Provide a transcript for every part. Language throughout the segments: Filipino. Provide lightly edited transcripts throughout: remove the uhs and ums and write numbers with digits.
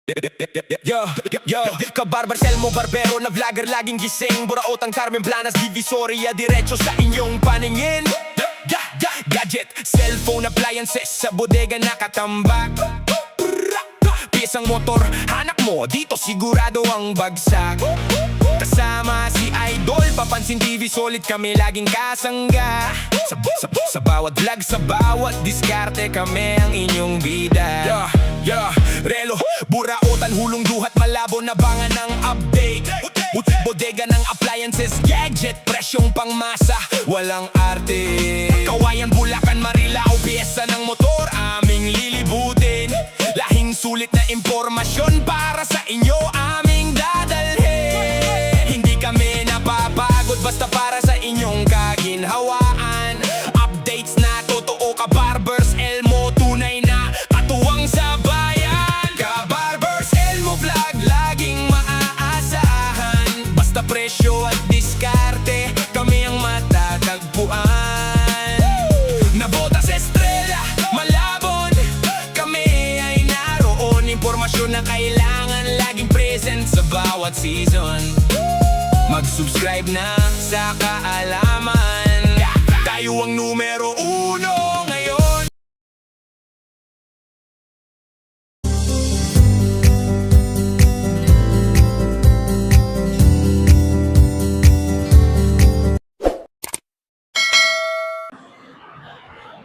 Yo, yo, kabarbar, selmo, barbero na vlogger, laging gising. Buraotang Carmen Planas, Divisoria, diretso sa inyong paningin. Gadget, cellphone, appliances, sa bodega nakatambak. Piyesang motor, hanak mo, dito sigurado ang bagsak. Kasama si Idol, papansin TV, solid kami laging kasangga. Sa bawat vlog, sa bawat diskarte, kami ang inyong bida. Relo, buraotan, hulong duhat, malabo na bangan ng update. Bodega ng appliances, gadget, presyong pangmasa, walang arte. Kawayan, Bulacan, Marilao, piyesa ng motor, aming lilibutin. Lahing sulit na impormasyon para sa inyo, aming dadalhin. Hindi kami napapagod, basta para sa inyong kaginhawaan. Updates na totoo, kabarbers, Elmo, tunay na katuwang sa bayan. Kabarbers, Elmo vlog, laging maaasahan. Basta presyo at diskarte, kami ang matatagpuan. Nabota sa estrella, malabon, kami ay naroon. Impormasyon na kailangan, laging present sa bawat season. Mag-subscribe na sa kaalaman, tayo ang numero uno ngayon.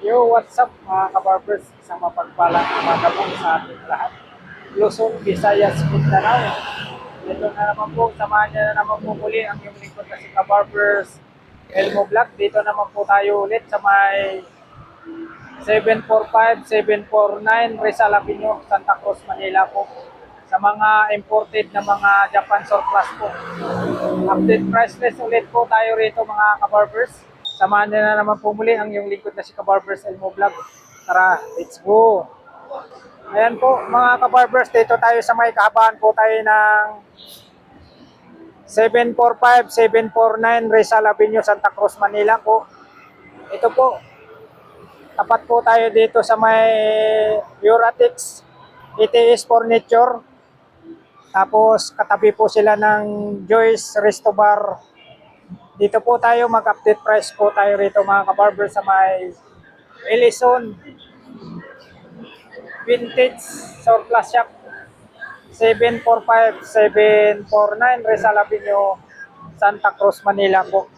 Yo, what's up mga kabarbers? Isang mapagpalang umaga po sa ating lahat. Luzon, Visayas, Mindanao. Ito na naman po, samahan niya na naman po muli ang yung lingkod na si Kabarbers Elmo Vlog. Dito naman po tayo ulit sa may 745-749 Rizal Avenue, Santa Cruz, Manila po. Sa mga imported na mga Japan surplus po. Update price list ulit po tayo rito mga kabarbers. Samahan niyo na naman po muli ang yung lingkod na si Kabarbers Elmo Vlog. Tara, let's go! Ayan po mga kabarbers, dito tayo sa may kahabaan po tayo ng 745-749 Rizal Avenue, Santa Cruz, Manila po. Ito po, tapat po tayo dito sa may Euratix ETS Furniture. Tapos katabi po sila ng Joyce Resto Bar. Dito po tayo mag-update price po tayo rito mga kabarbers sa may Ellison Vintage Surplus Shop 745-749 Rizal Avenue, Santa Cruz, Manila po.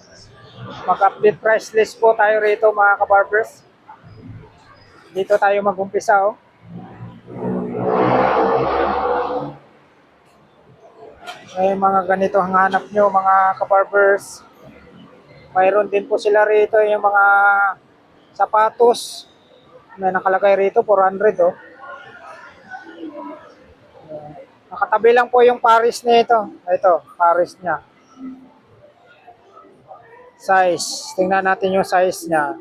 Mag-update price list po tayo rito mga kabarbers. Dito tayo mag-umpisa oh. May mga ganito ang hanap nyo mga kabarbers. Mayroon din po sila rito yung mga sapatos. May nakalagay rito 400 oh. Nakatabi lang po yung Paris nito. Ito, Paris niya. Size. Tingnan natin yung size niya.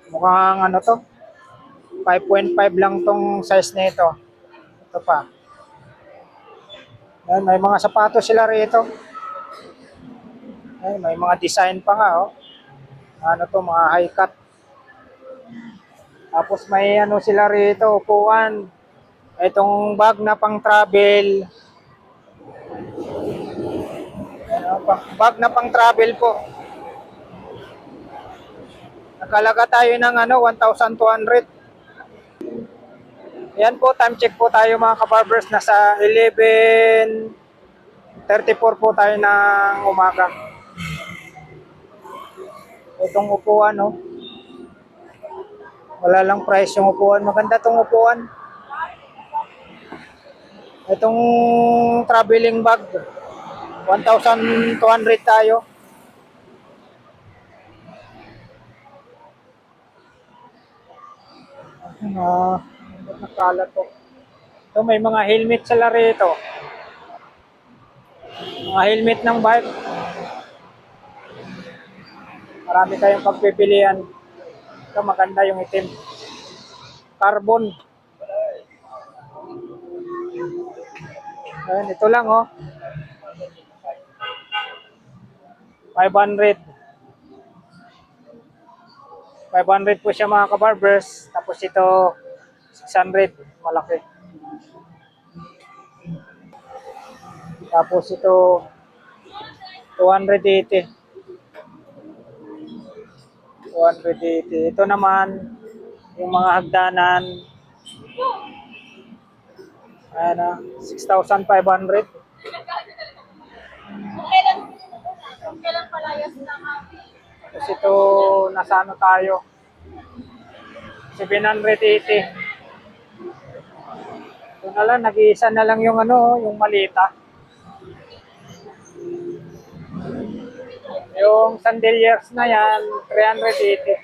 Mukhang ano to? 5.5 lang tong size nito. Ito pa. Ayan, may mga sapatos sila rito. Ayan, may mga design pa nga oh. Ano to, mga high cut. Tapos may ano sila rito, upuan. Itong bag na pang travel. Bag na pang travel po. Nakalaga tayo ng ano, 1,200. Yan po, time check po tayo mga kabarbers. Nasa 11:34 po tayo ng umaga. Itong upuan, no? Wala lang price yung upuan. Maganda tong upuan. Itong traveling bag, 1,200 tayo. Nakalat po. So, may mga helmet sila rito. Mga helmet ng bike. Marami kayong pagpipilian. Ito maganda yung itim. Carbon. Ayan, ito lang oh. 500. 500 po siya mga kabarbers. Tapos ito, 600. Malaki. Tapos ito, 280. 280. Ito naman, yung mga hagdanan, ayan na, 6,500. Kailan palayas na nga? Tapos ito, nasa ano tayo? 780. Ito na lang, nag-iisa na lang yung ano, yung malita. Yung sandaliers na yan, 380.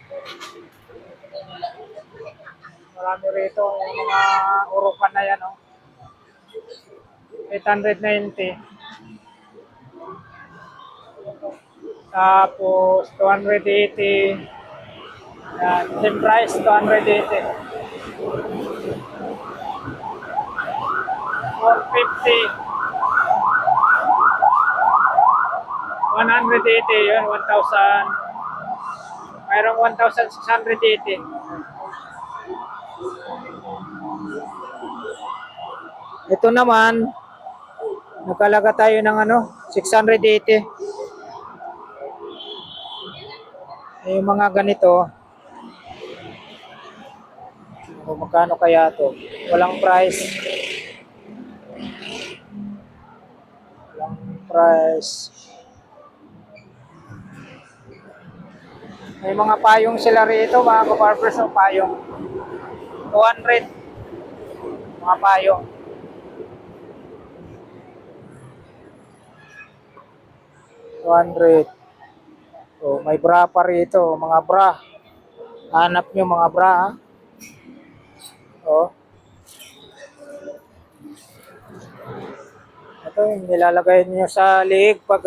Marami rito, yung mga urukan na yan, oh. 890. Tapos 280. Yan, same price, 280. 450. 180, yun, 1,000. Mayroong 1,680. Ito naman, nakalaga tayo ng ano, 680. Yung mga ganito, o magkano kaya to? Walang price. Walang price. May mga payong sila rito, mga kabarbers, ng payong. 200. Mga payong. 200. So, may bra pa rito, mga bra. Hanap nyo mga bra, ha? Oh. Ito, yung nilalagay nyo sa liig pag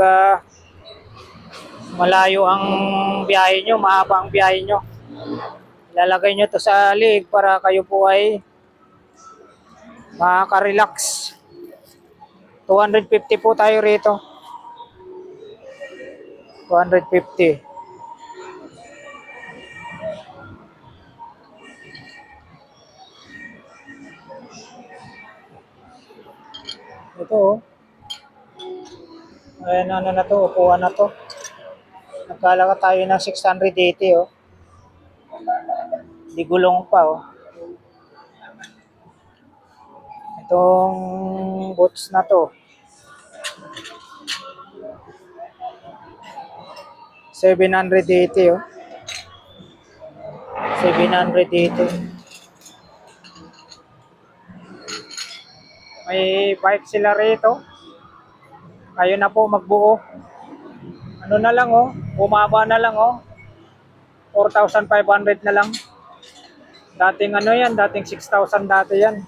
malayo ang biyahe nyo, mahaba ang biyahe nyo. Nilalagay nyo to sa liig para kayo po ay makaka-relax. 250 po tayo rito. 250. Ito, oh. Ayan, ano na to, upuan na to. Nagkalaga tayo ng 680, oh. Di gulong pa, oh. Itong boots na to. 780, oh. 780. May bike sila rito. Kayo na po magbuo. Ano na lang, oh. Bumaba na lang, oh. 4,500 na lang. Dating ano yan, dating 6,000 dati yan.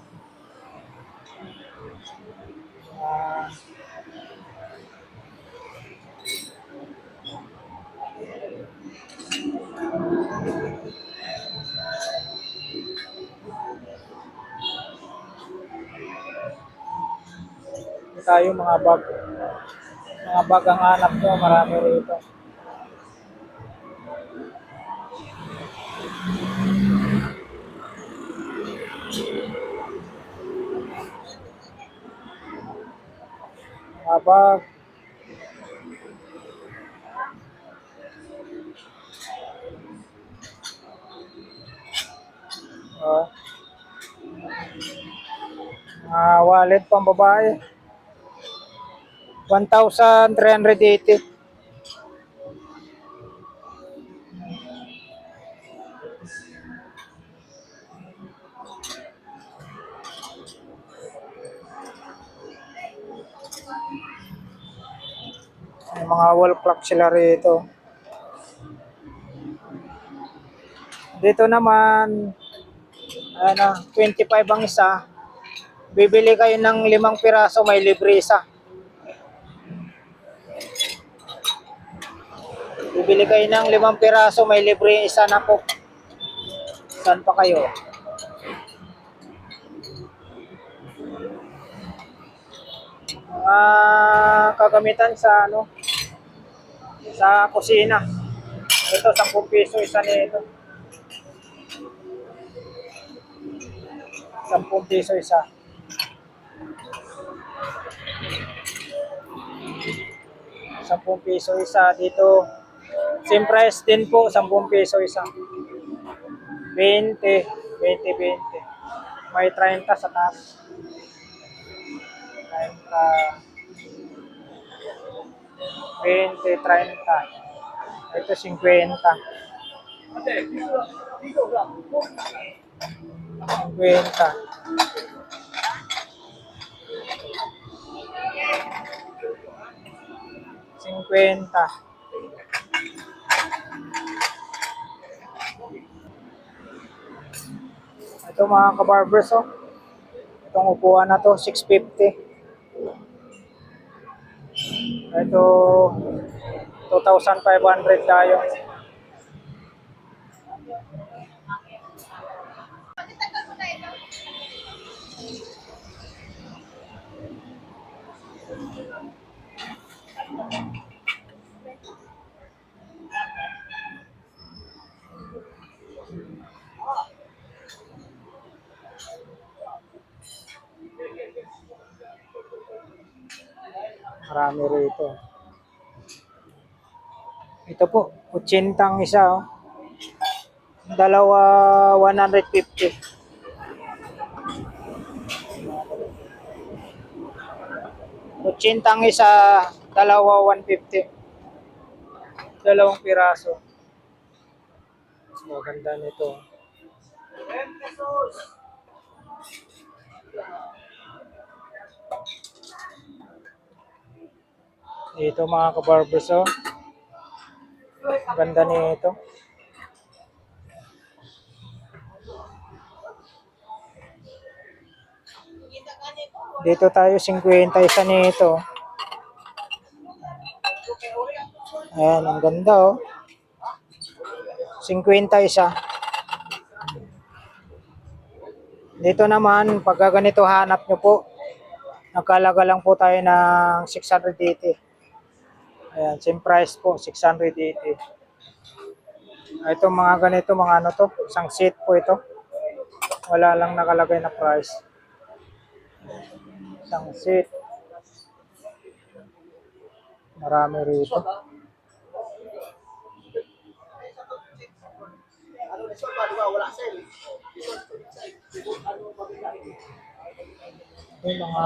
Tayo mga bag. Mga bag ang hanap nyo, marami rito. Mga bag. Oh. Mga wallet pang babae. 1,380. May mga wall clock sila rito. Dito naman, ano, 25 ang isa. Bibili kayo ng 5 piraso, may libre isa. Bibili kayo ng 5 piraso, may libre isa na po. Saan pa kayo? Mga kagamitan sa ano, sa kusina. Ito, 10 piso isa nito. 10 piso isa. 10 piso isa dito. Same price din po, 10 piso isa. 20, 20, 20. May 30 sa taas. 30, 20, 30. Ito 50. 50. 50. Ito mga kabarbers, oh. Itong upuan na to, 650. Ito, 2,500 tayo. Marami rito. Ito po, 80 ang isa, oh. Dalawa, 150. 80 ang isa, dalawa, 150. Dalawang piraso. Maganda nito. Ito mga kabarbers, oh. Ganda nito. Dito tayo 50 isa nito. Ayan, ang ganda, oh. 50 isa. Dito naman, pagka ganito hanap nyo po, nagkalaga lang po tayo ng 680. Ayan, same price po, 680. Ito mga ganito, mga ano to, isang seat po ito. Wala lang nakalagay na price. Isang seat. Marami rito. Yung mga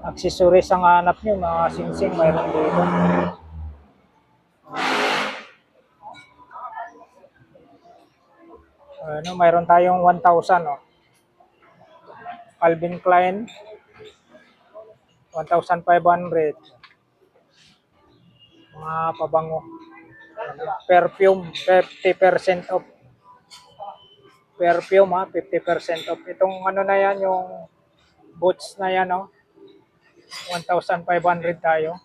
accessories ang hanap nyo, mga singsing, mayroon dito. Ano, mayroon tayong 1,000, oh. Calvin Klein, 1,500. Mga pabango. Perfume, 50% off. Perfume, ha, 50% off. Itong ano na yan, yung boots na yan, oh. 1,500 tayo.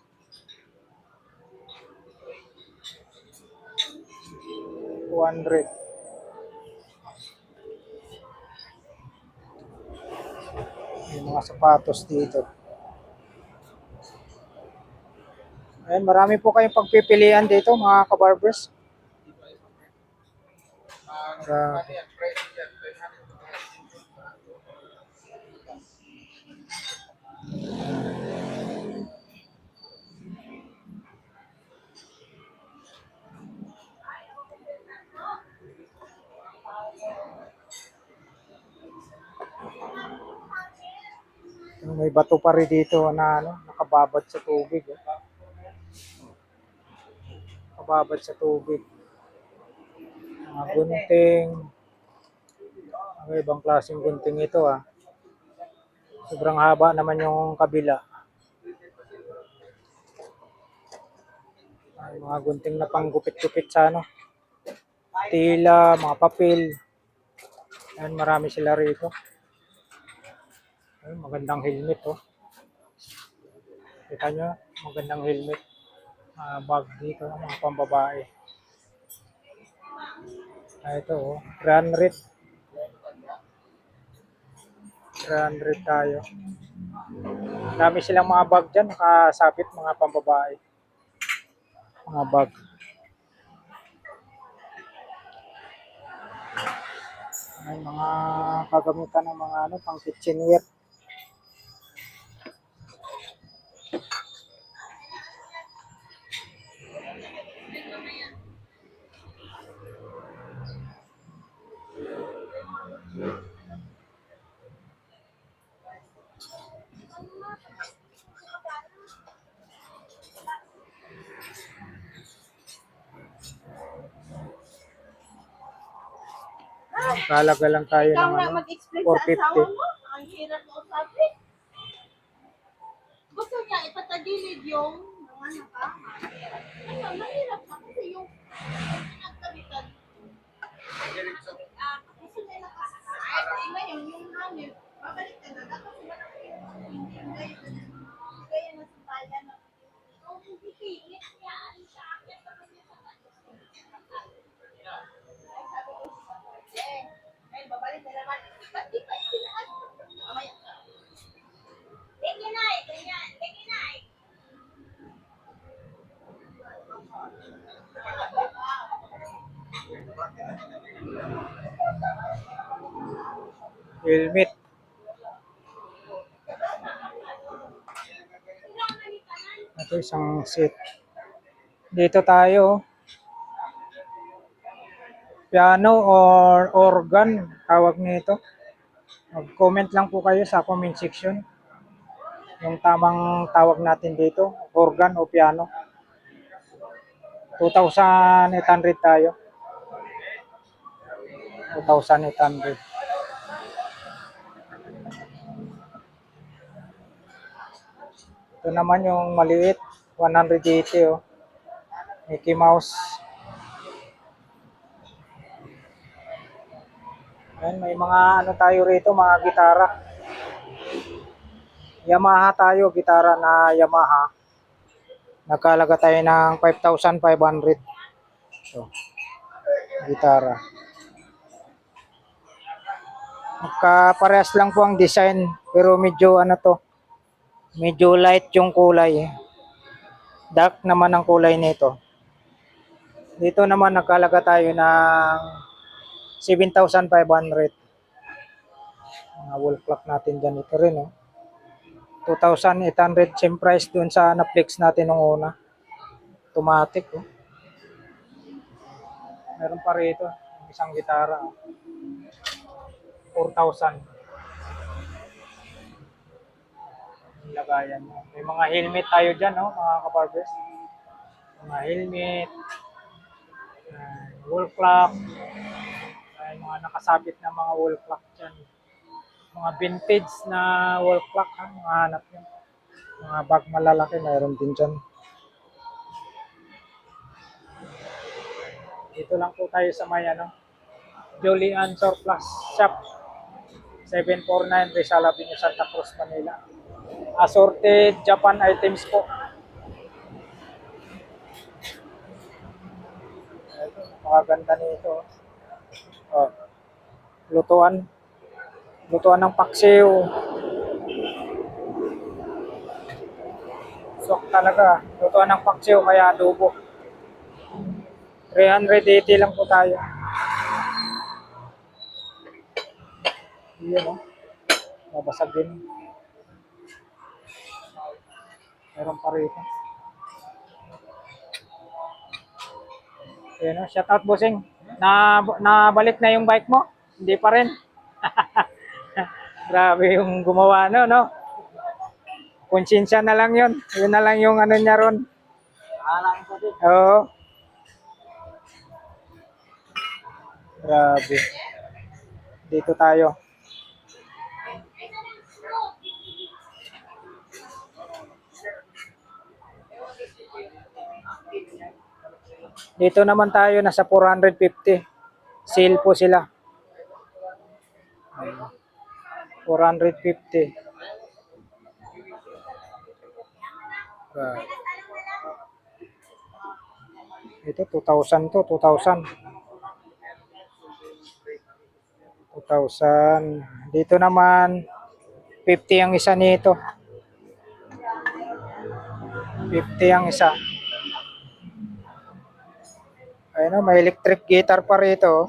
$200. Yung mga sapatos dito. Ayan, marami po kayong pagpipilian dito, mga kabarbers. Marami. May bato pa rin dito na ano, nakababad sa tubig. Eh. Nakababad sa tubig. Mga gunting. May ibang klaseng gunting ito, ah. Sobrang haba naman yung kabila. Ay, mga gunting na panggupit-gupit sa ano. Tila, mga papel. Ayan, marami sila rito. Ay, magandang helmet, oh. Kita nyo, magandang helmet. Bag dito, mga pambabae. Ito, oh. 300. 300 tayo. Dami silang mga bag dyan, nakasabit, mga pambabae. Mga bag. Ay, mga kagamitan ng mga ano, pang kitchenware. Kalaga lang tayo Ikaw ng na ano, mag-explain sa asawa 450. mo. Ang hirap mo sabi. Gusto niya ipatagilid yung mga nakama. Ano, mahirap na kasi yung pinagkalitan. Gusto niya nakasasay. Ngayon, yung hangin, babalik ka na. Dapat malaki yung hindi gaya na sa bayan na kung hindi pilit niya, sa akin naman niya sa kanya. Eh, babalik na naman. Ba't di pa itinaas? Mamaya ka. Tingin na ganyan. Tingin na Helmet. Ito isang set. Dito tayo. Piano or organ, tawag nito. Mag-comment lang po kayo sa comment section. Yung tamang tawag natin dito, organ o piano. 2,800 tayo. 2,800. Ito naman yung maliit, 180 oh. Mickey Mouse. Ayan, may mga ano tayo rito, mga gitara. Yamaha tayo, gitara na Yamaha. Nagkalaga tayo ng 5,500. So, gitara. Magkaparehas lang po ang design, pero medyo ano to, medyo light yung kulay. Dark naman ang kulay nito. Dito naman nagkalaga tayo ng 7,500. Mga wall clock natin dyan. Ito rin, oh. 2,800 same price dun sa na-flex natin nung una. Automatic, oh. Meron pa rito, isang gitara. 4,000. Lagayan mo. May mga helmet tayo dyan, no, mga kabarbers. Mga helmet. Wall clock. May mga nakasabit na mga wall clock dyan. Mga vintage na wall clock, ha? Mga hanap nyo. Mga bag malalaki, mayroon din dyan. Dito lang po tayo sa may ano, Julian Surplus Shop. 749 Rizal Avenue, Santa Cruz, Manila. Assorted Japan items po. Ito, makaganda nito. Oh. Lutuan. Lutuan ng paksiw. Sok talaga. Lutuan ng paksiw kaya adobo. 380 lang po tayo. Iyan, oh. Mabasag din. Meron pa rito. Ayan, oh. Shout out, bossing. Nabalik na yung bike mo? Hindi pa rin. Grabe yung gumawa, no? Konsensya na lang yun. Yun na lang yung ano niya ron. Oo. Grabe. Dito tayo. Dito naman tayo, nasa 450. Sale po sila. 450. Ito 2,000 to, 2,000. 2,000. Dito naman 50 ang isa nito. 50 ang isa. Ayun, may electric guitar pa rito.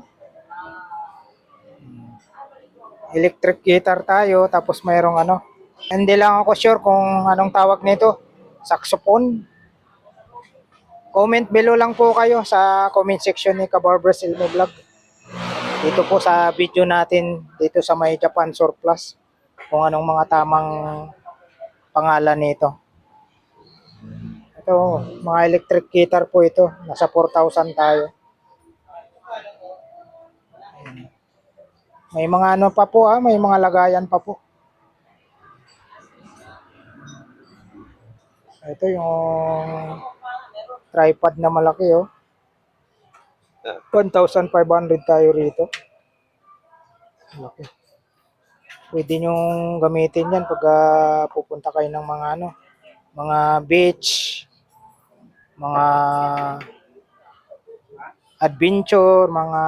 electric guitar tayo, tapos mayroong ano. Hindi lang ako sure kung anong tawag nito. Saxophone. Comment below lang po kayo sa comment section ni Kabarbers Ilmo Vlog. Dito po sa video natin, dito sa may Japan Surplus, kung anong mga tamang pangalan nito. Ito, mga electric guitar po ito. Nasa 4,000 tayo. May mga ano pa po may mga lagayan pa po. Ito yung tripod na malaki 1,500 tayo rito. Malaki. Pwede nyong gamitin yan pag pupunta kayo ng mga mga beach, mga adventure, mga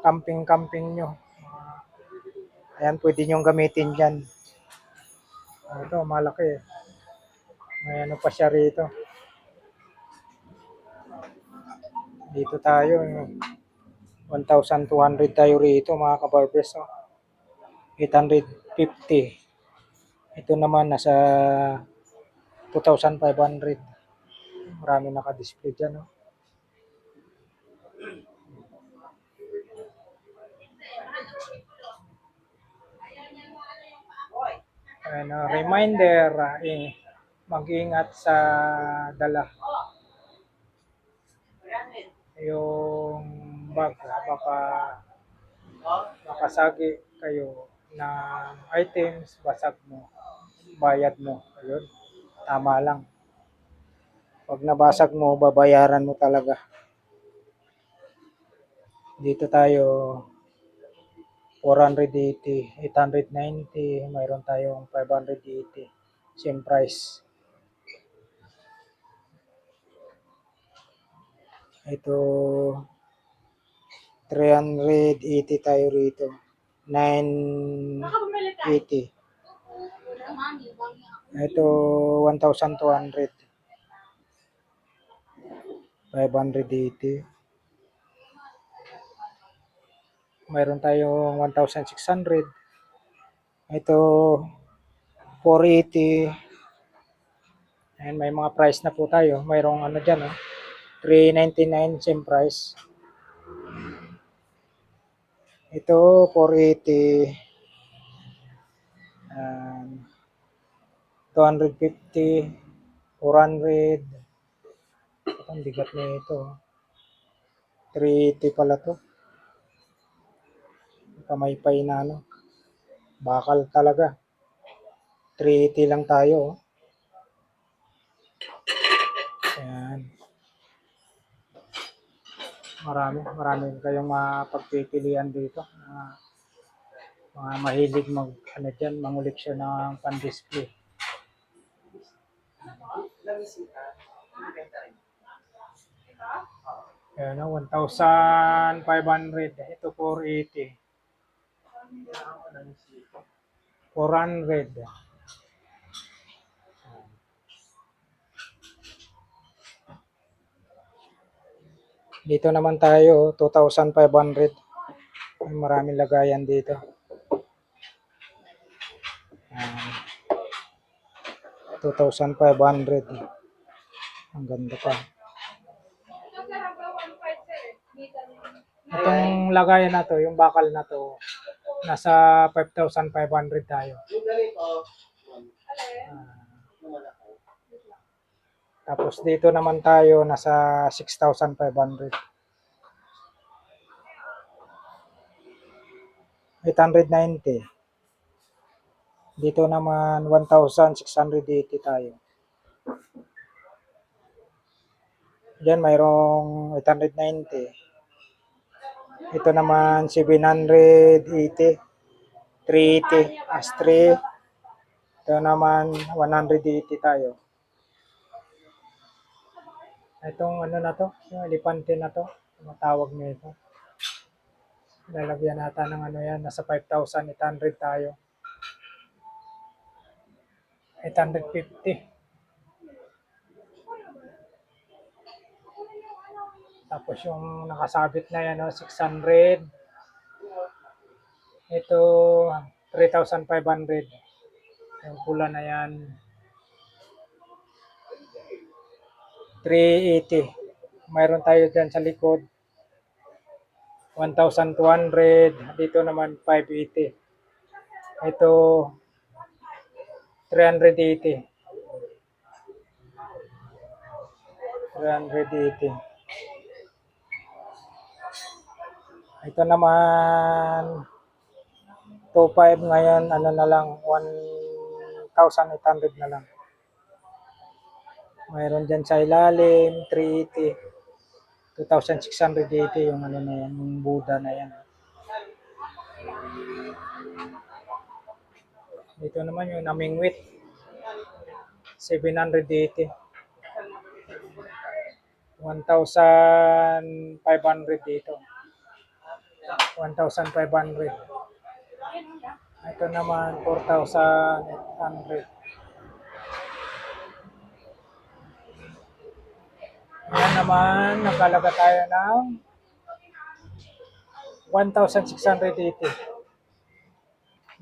camping nyo. Ayan, pwede nyong gamitin dyan. Ito, malaki. May ano pa siya rito. Dito tayo. 1,200 tayo rito mga kabarbers. 850. Ito naman nasa 2,500. Marami naka-display dyan. Reminder, mag-ingat sa dala. Yung bag, baka makasagi kayo ng items, basag mo, bayad mo. Ayun, tama lang. Pag nabasag mo, babayaran mo talaga. Dito tayo 480, 890, mayroon tayong 580. Same price. Ito 380 tayo rito. 980. Ito 1,200. 580. Mayroon tayong 1,600. Ito 480. And may mga price na po tayo. Mayroong ano dyan 399 same price. Ito 480. 250. 400. Ang bigat na ito. 380 pala to. Kamaypay na bakal talaga. 380 lang tayo. Ayan. Marami kayong mapagpipilian dito. Mga mahilig manguliksyon ng pan-display. Ayan 1,500. Ito 480. 400. Dito naman tayo, 2,500. May maraming lagayan dito. 2,500. Ang ganda pa. Itong lagayan na to, yung bakal na to, nasa 5,500 tayo. Tapos dito naman tayo, nasa 6,500. 890. Dito naman 1,680 tayo. Diyan mayroong 890. Ito naman 780. 380 ashtray. Ito naman 180 tayo. Itong ano na to, yung elepante na to, matawag nito. Lalagyan natin ng ano yan, nasa 5,800 tayo. 850. Tapos yung nakasabit na yan, 600. Ito, 3,500. Yung pula na yan, 380. Mayroon tayo dyan sa likod, 1,200. Dito naman, 580. Ito, 380. 380. Ito naman, 2,500 ngayon, ano na lang, 1,800 na lang. Mayroon dyan sa ilalim, 380. 2,680 yung ano na yan, yung Buddha na yan. Dito naman yung namingwit, 780. 1,500 dito. 1,500. Ito naman, 4,800. Yan naman, nakalaga tayo ng 1,680.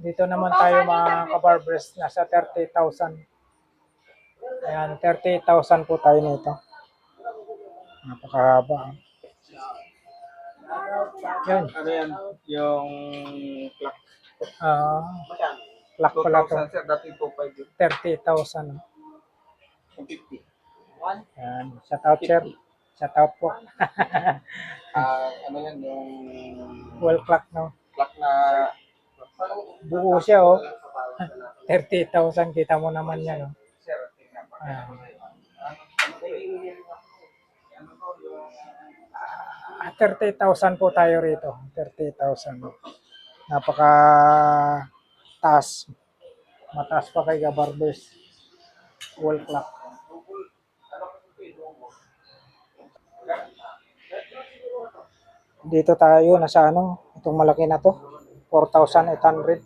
Dito naman tayo mga kabarbers, nasa 30,000. Ayan, 30,000 po tayo nito. Napakahaba. Yan. Ano yan? Yung clock. Lock pala to. 2,000 sir, dati 2,500 yun. 30,000. 250. Yan. Shout out, sir. Shout out po. Ano yan? Yung Wall clock, no? clock na Buo siya, oh. 30,000. Kita mo naman yan, oh. sir, tingnan pa. Ayan. 30,000 po tayo rito. 30,000. Napaka taas. Mataas pa kay Gabarbers. Wall clock. Dito tayo, nasa ano, itong malaki na to. 4,800.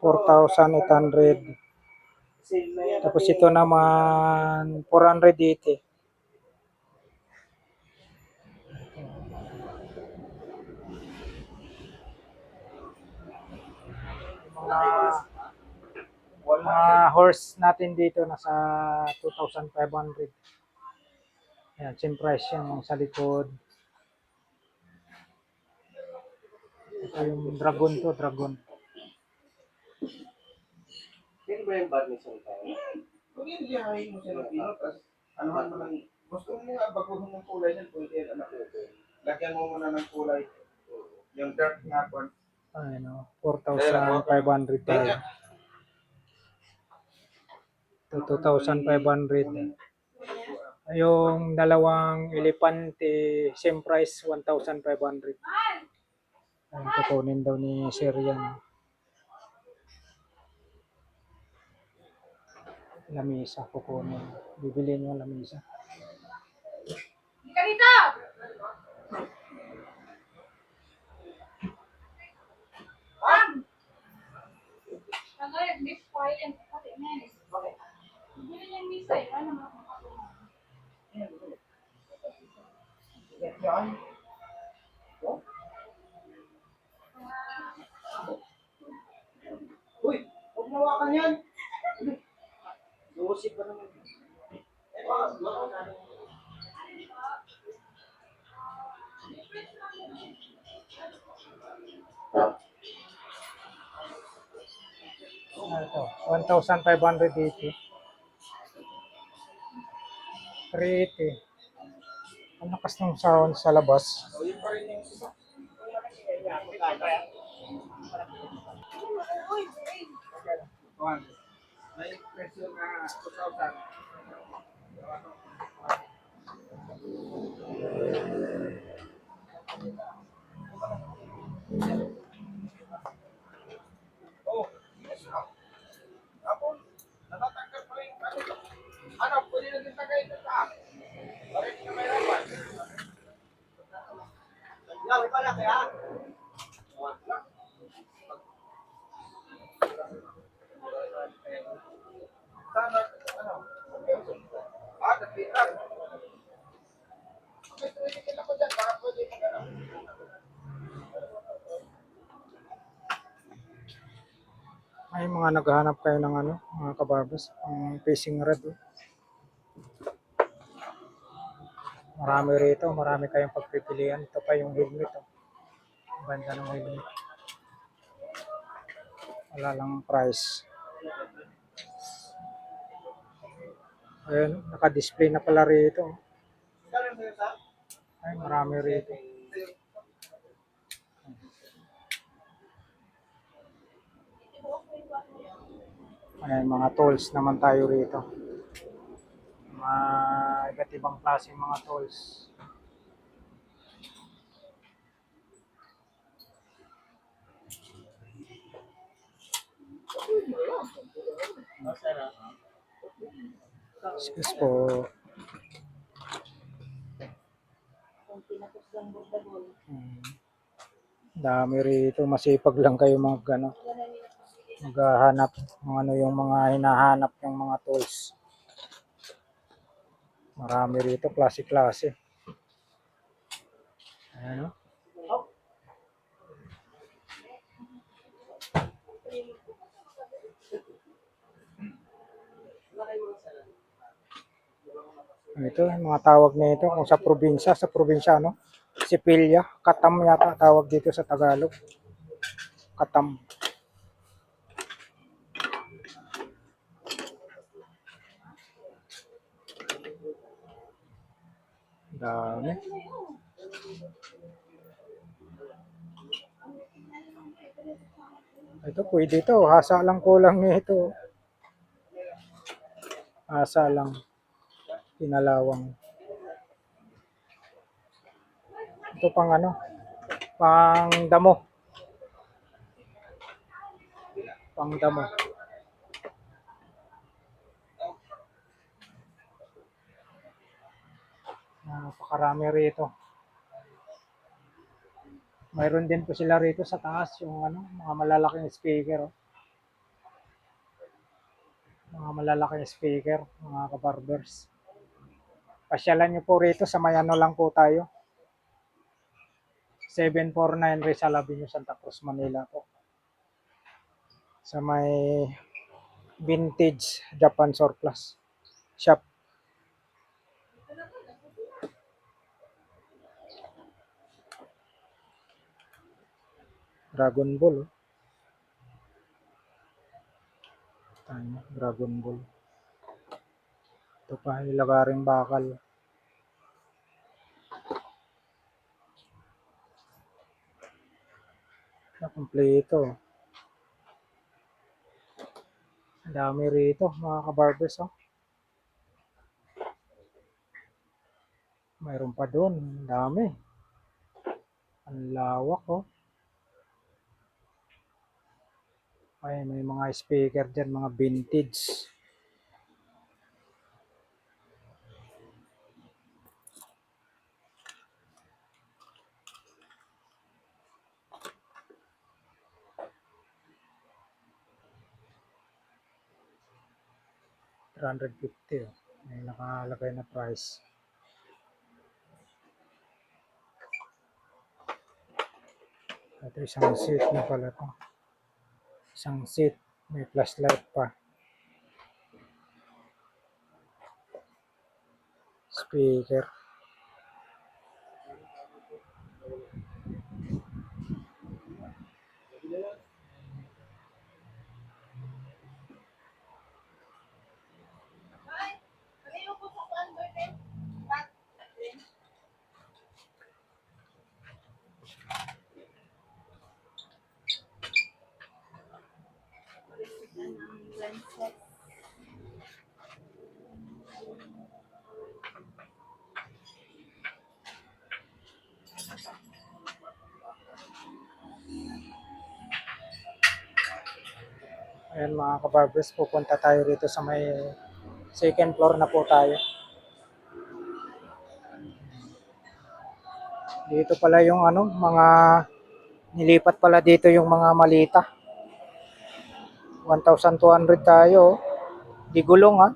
$4,800. Tapos ito naman 480. Mga horse natin dito nasa 2,500. Ayan, same price yan yung sa likod. Ito yung dragon to, dragon. Sino ba yung bad ni Sultan? Kung hindi hahin mo siya ng pino, tapos anuhan mo ng, gusto mo nga baguhin ng kulay niyan, pwede yan, anak ko. Lagyan mo muna ng kulay. Yung dark na one. Ano, 4,500 tayo. Ito, 2,500. Yung dalawang elepante, same price, 1,500. Ayun, kukunin daw ni Sir yan. Lamisa, kukunin. Bibili niyo lamisa. Karita! Ang ay, beef pie yan. Pati na yan. Hindi yan misa eh. Ano naman? Uy, huwag mawakan yan. Lumusip pa naman. Ito, 1,580. 380. Ang lakas ng sound sa labas. Yun pa rin yung isa. One. May presyo na 2,000. Oh, yes na. Tapos, natatanggal pa rin. Ano, pwede na din tagay ito sa bakit ka may rapan? Yaw, pala kaya? Sana, ano? Dapitan. Okay, tuwing ko dyan, para Baka naghahanap kayo ng ano, mga kabarbers, ang facing rod. Oh. Marami rito, marami kayong pagpipilian. Ito pa yung helmet. Oh. Ang ganda ng helmet. Wala lang price. Ayun, naka-display na pala rito. Ay, marami rito. Ayan, mga tools naman tayo rito. Mga iba't ibang klaseng mga tools. Excuse po. Hmm. Dami rito. Masipag lang kayo mag, ano, maghahanap kung ano yung mga hinahanap yung mga tools. Marami rito, klase-klase. Ayan, oh. Ito, yung mga tawag nito kung sa probinsya, no? Sipilya, katam yata tawag dito sa Tagalog. Katam. Dami. Ito, pwede ito. Hasa lang kulang nito. Hasa lang. Pinalawang. Ito pang ano? Pang damo. Pang damo. Napakarami rito. Mayroon din po sila rito sa taas yung ano, mga malalaking speaker. Oh. Mga malalaking speaker, mga kabarbers. Pasyalan nyo po rito sa may ano lang po tayo. 749 Rizal Avenue, Santa Cruz, Manila po. Sa may Vintage Japan Surplus Shop. Dragon Ball. Oh. Ano, Dragon Ball. Ito pa, ilagaring bakal. Kompleto. Ang dami rito, mga kabarbers. Oh. Mayroon pa doon. Ang dami. Ang lawak. Oh. Ay, may mga speaker dyan, mga vintage. $350. Oh. May nakalagay na price. Ito isang seat na pala to. Isang seat. May flashlight pa. Speaker. Kaliyo ko sa kuan, boyfriend. Back. Ayan mga kabarbers, pupunta tayo rito sa may second floor na po tayo. Dito pala yung ano, mga nilipat pala dito yung mga malita. 1,200 tayo. Oh. Di gulong ha.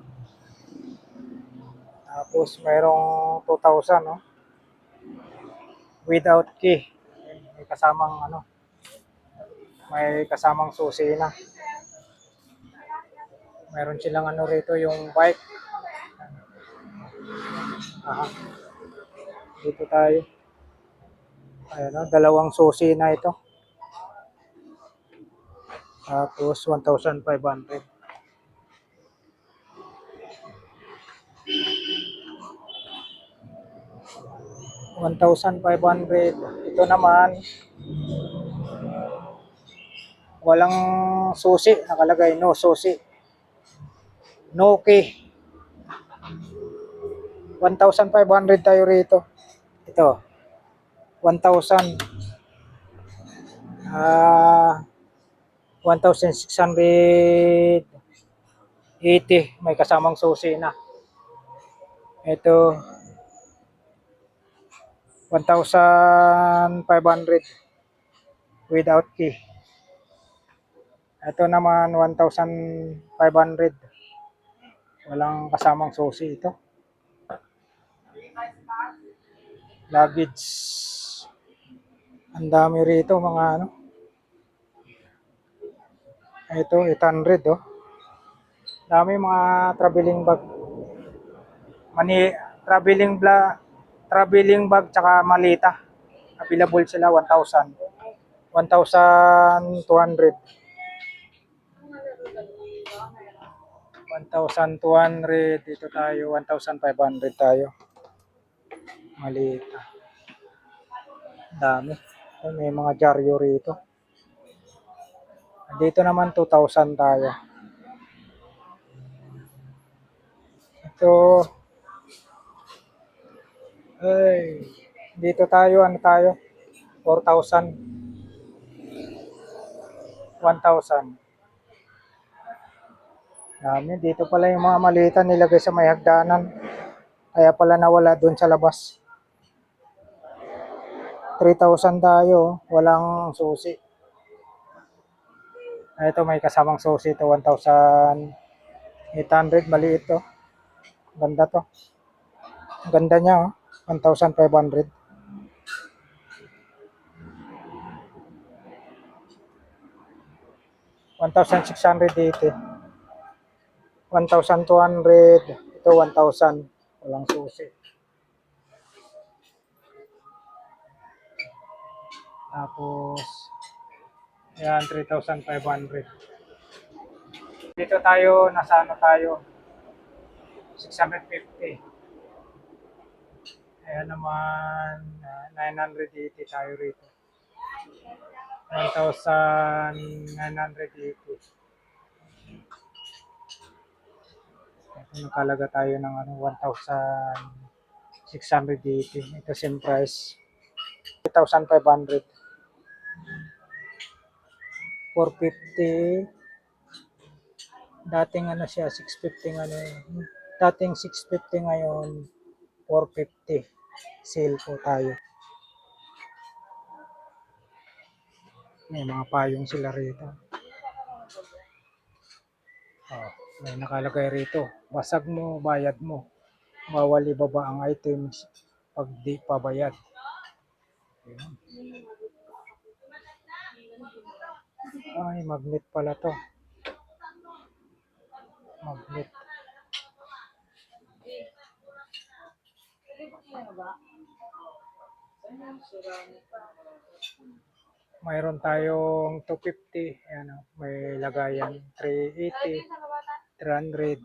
Tapos mayroong 2,000 no. Without key. May kasamang ano. May kasamang susi na. Mayroon silang ano rito, yung bike. Aha, dito tayo. Ayan o, dalawang susi na ito. Tapos 1,500. 1,500. Ito naman, walang susi. Nakalagay, no susi. No key. 1,500 tayo rito. Ito, 1,000. 1,680. May kasamang susi na. Ito, 1,500 without key. Ito naman 1,500. Walang kasamang susi ito. Luggage. Ang dami rito mga ano. Ito 800 oh. Dami mga traveling bag. Traveling bag tsaka malita. Available sila 1,000. 1,200. 1,200 dito tayo, 1,500 tayo. Malita. Dami. May mga dyaryo rito. Dito naman 2,000 tayo. Ito. Ay, dito tayo, ano tayo? 4,000. 1,000. Dami. Dito pala yung mga malita nilagay sa may hagdanan. Kaya pala nawala dun sa labas. 3,000 tayo. Walang susi. Ito may kasamang susi ito. 1,800. Maliit to. Ganda to. Ganda niya oh. 1,500. 1,680. 1,200. Ito 1,000. Walang susi. Tapos, yan, 3,500. Dito tayo, nasa ano tayo? 650. Ayan naman, 980 tayo rito. 1,980. Ito nakalaga tayo ng ano, 1,680. Ito same price. 3,500. 450. Dating ano siya, 650 ano. Dating 650 ngayon, 450. Sale po tayo. May mga payong sila rito. Oh, may nakalagay rito. Basag mo, bayad mo. Bawal ibaba ang items pag di pabayad. Ayan. Ay, magnet pala to. Magnet. Mayroon tayong 250. Ayan, oh, may lagayan. 380. 300.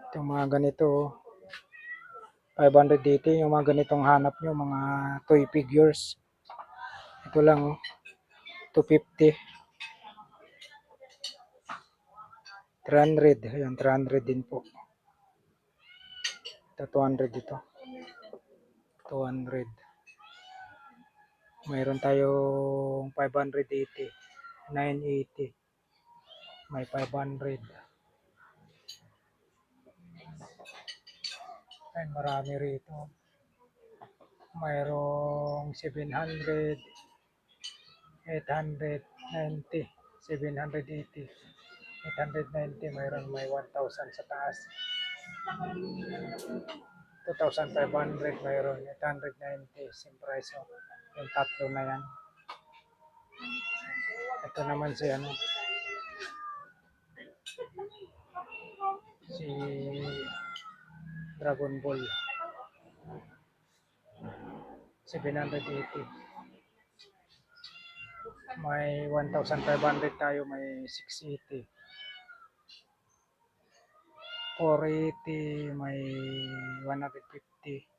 Itong mga ganito. 500 dito. Yung mga ganitong hanap nyo. Mga toy figures. Ito lang. Oh, 250. 300. Ayan, 300 din po. Ito, 200 dito. 200. Mayroon tayong 580. 980. May 500. Ay, marami rito. Mayroong 700. 890. 780. 890. Mayroon may 1,000 sa taas. 2,500 mayroon, 890, same price oh. Yung tatlo na yan. Ito naman si ano, Si Dragon Ball 780. May 1,500 tayo, may 680. 480, may 150.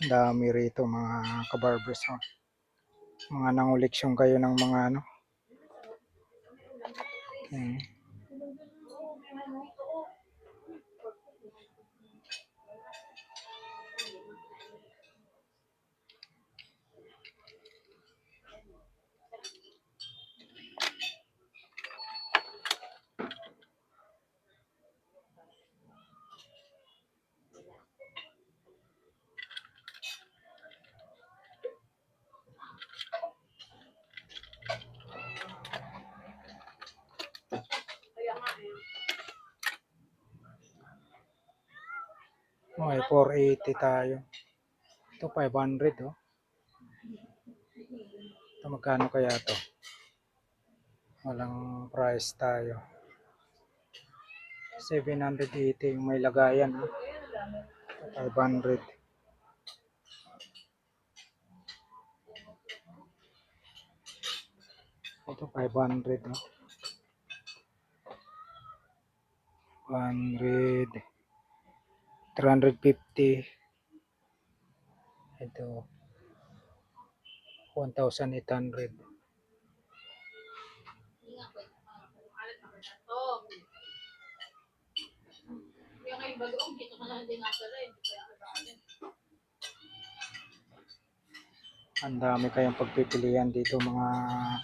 Dami rito mga kabarbers. Oh. Mga nanguliksyon kayo ng mga ano. Hmm. May 480 tayo. Ito 500 oh. Ito magkano kaya to? Walang price tayo. 780 yung may lagayan oh. 500. Ito 500 oh. 100. 350. Ito 1,800. Ang dami kayong pagpipilian dito mga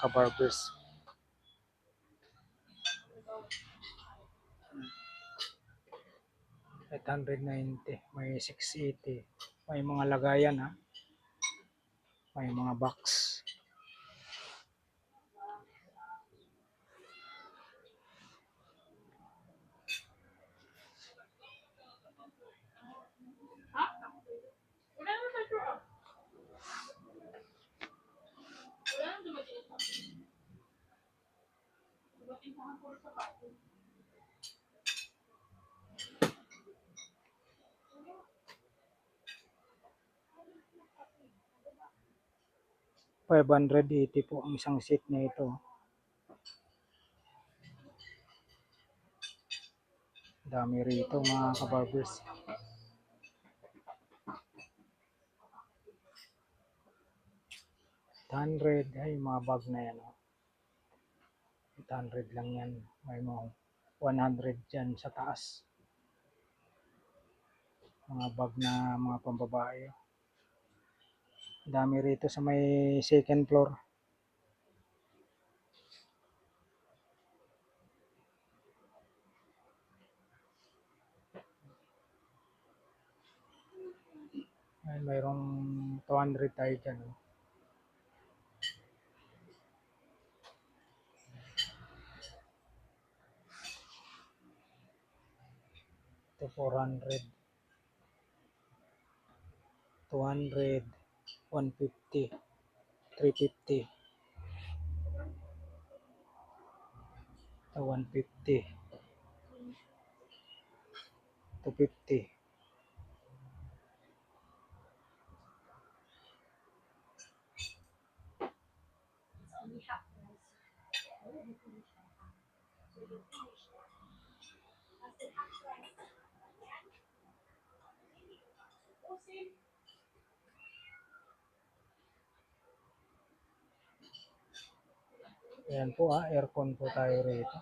kabarbers. At 190, may 680, may mga lagayan ha, may mga box. ₱580 po ang isang seat na ito. Dami rito mga kabarbers. 800 ay mga bag na yan. 800 lang yan. May mga 100 dyan sa taas. Mga bag na mga pambabae. Dami rito sa may second floor. Ay, mayroong 200 tayo dyan. Oh. Ito 400. 200. 150. 350. Ito 150. 250. Ayan po aircon po tayo rito.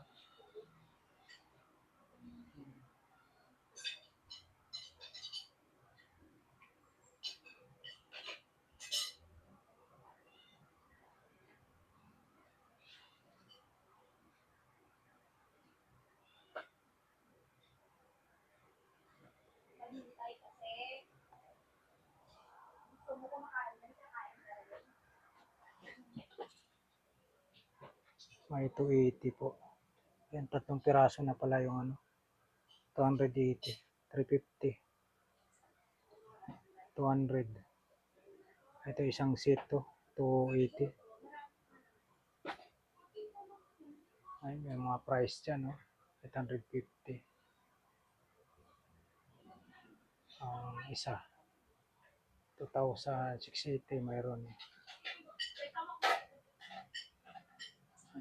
May 280 po. Yan, 3 piraso na pala yung ano. 280. 350. 200. Ito isang seat to. 280. Ay, may mga price dyan, no? 850. Ang isa. 2,680 mayroon.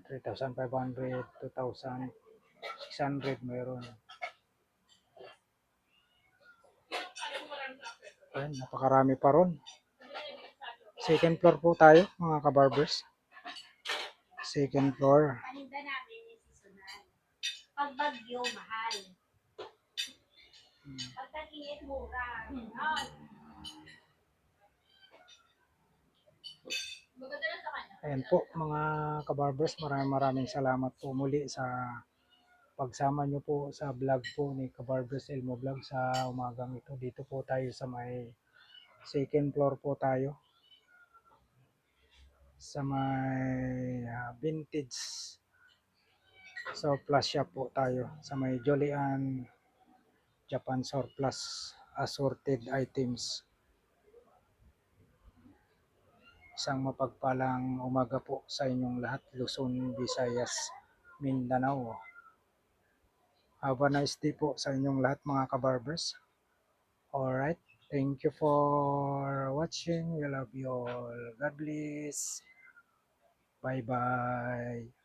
3,500, 2,600 mayroon. Ayun, napakarami pa ron. Second floor po tayo, mga kabarbers. Second floor. Paninda namin yung seasonal. Pag bagyo, mahal. Pag tag-init, mura. Ah, maganda na sa kanya. Ayan po, mga kabarbers, maraming salamat po muli sa pagsama nyo po sa vlog po ni Kabarbers Elmo Vlog sa umagang ito. Dito po tayo sa may second floor po tayo. Sa may vintage surplus shop po tayo. Sa may Jolian Japan surplus assorted items. Isang mapagpalang umaga po sa inyong lahat, Luzon, Visayas, Mindanao. Have a nice day po sa inyong lahat, mga kabarbers. Alright, thank you for watching. We love you all. God bless. Bye-bye.